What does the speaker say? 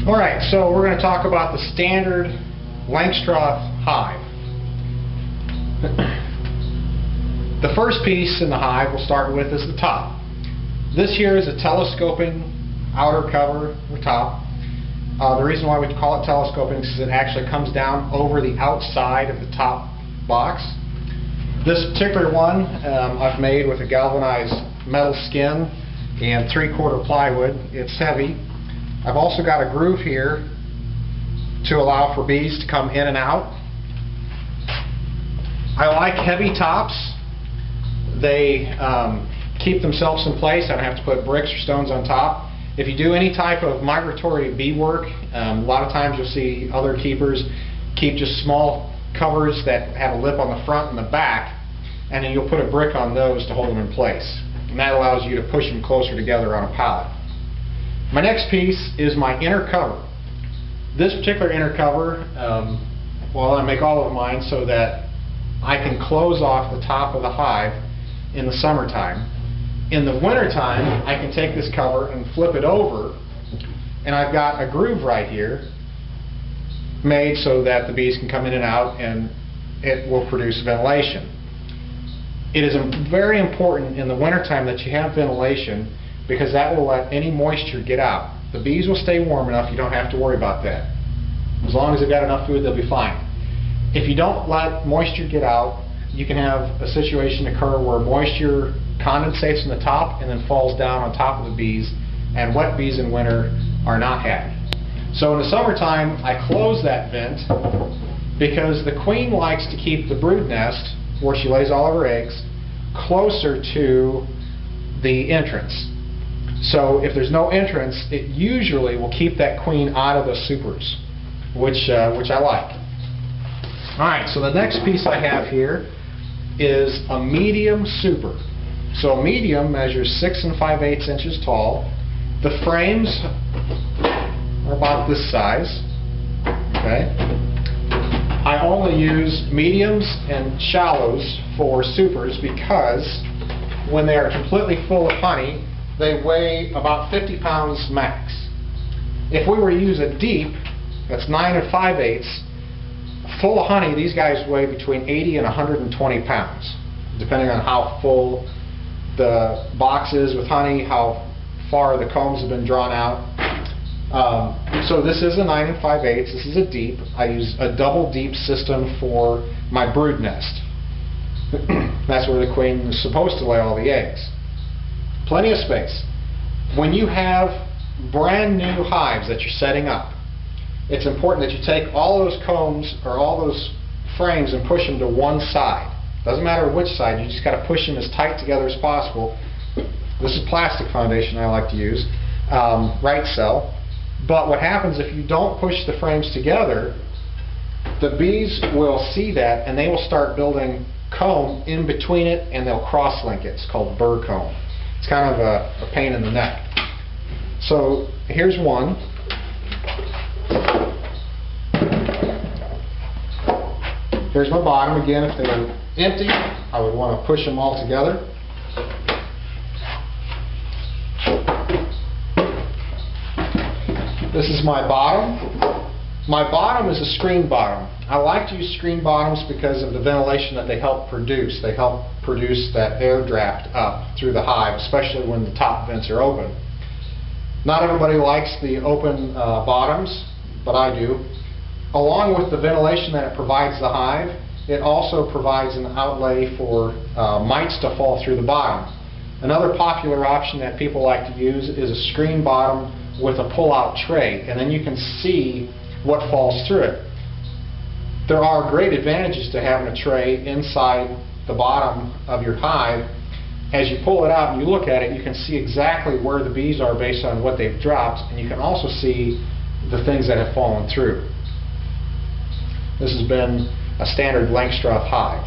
Alright, so we're going to talk about the standard Langstroth hive. The first piece in the hive we'll start with is the top. This here is a telescoping outer cover, the top. The reason why we call it telescoping is because it actually comes down over the outside of the top box. This particular one I've made with a galvanized metal skin and 3/4 plywood. It's heavy. I've also got a groove here to allow for bees to come in and out. I like heavy tops. They keep themselves in place. I don't have to put bricks or stones on top. If you do any type of migratory bee work, a lot of times you'll see other keepers keep just small covers that have a lip on the front and the back, and then you'll put a brick on those to hold them in place. And that allows you to push them closer together on a pallet. My next piece is my inner cover. This particular inner cover, well, I make all of mine so that I can close off the top of the hive in the summertime. In the wintertime, I can take this cover and flip it over, and I've got a groove right here made so that the bees can come in and out and it will produce ventilation. It is very important in the wintertime that you have ventilation, because that will let any moisture get out. The bees will stay warm enough, you don't have to worry about that. As long as they've got enough food, they'll be fine. If you don't let moisture get out, you can have a situation occur where moisture condensates in the top and then falls down on top of the bees, and wet bees in winter are not happy. So in the summertime, I close that vent because the queen likes to keep the brood nest, where she lays all of her eggs, closer to the entrance. So if there's no entrance, it usually will keep that queen out of the supers, which I like. Alright, so the next piece I have here is a medium super. So a medium measures 6 5/8 inches tall. The frames are about this size. Okay. I only use mediums and shallows for supers because when they are completely full of honey, they weigh about 50 pounds max. If we were to use a deep, that's 9 5/8, full of honey, these guys weigh between 80 and 120 pounds, depending on how full the box is with honey, how far the combs have been drawn out. So this is a 9 5/8, this is a deep. I use a double deep system for my brood nest. That's where the queen is supposed to lay all the eggs. Plenty of space. When you have brand new hives that you're setting up, it's important that you take all those combs or all those frames and push them to one side. Doesn't matter which side, you just got to push them as tight together as possible. This is plastic foundation I like to use, right cell. But what happens if you don't push the frames together, the bees will see that and they will start building comb in between it, and they'll cross-link it. It's called burr comb. It's kind of a pain in the neck. So here's one. Here's my bottom. Again, if they were empty, I would want to push them all together. This is my bottom. My bottom is a screen bottom. I like to use screen bottoms because of the ventilation that they help produce. They help produce that air draft up through the hive, especially when the top vents are open. Not everybody likes the open bottoms, but I do. Along with the ventilation that it provides the hive, it also provides an outlay for mites to fall through the bottom. Another popular option that people like to use is a screen bottom with a pull-out tray, and then you can see what falls through it. There are great advantages to having a tray inside the bottom of your hive. As you pull it out and you look at it, you can see exactly where the bees are based on what they've dropped, and you can also see the things that have fallen through. This has been a standard Langstroth hive.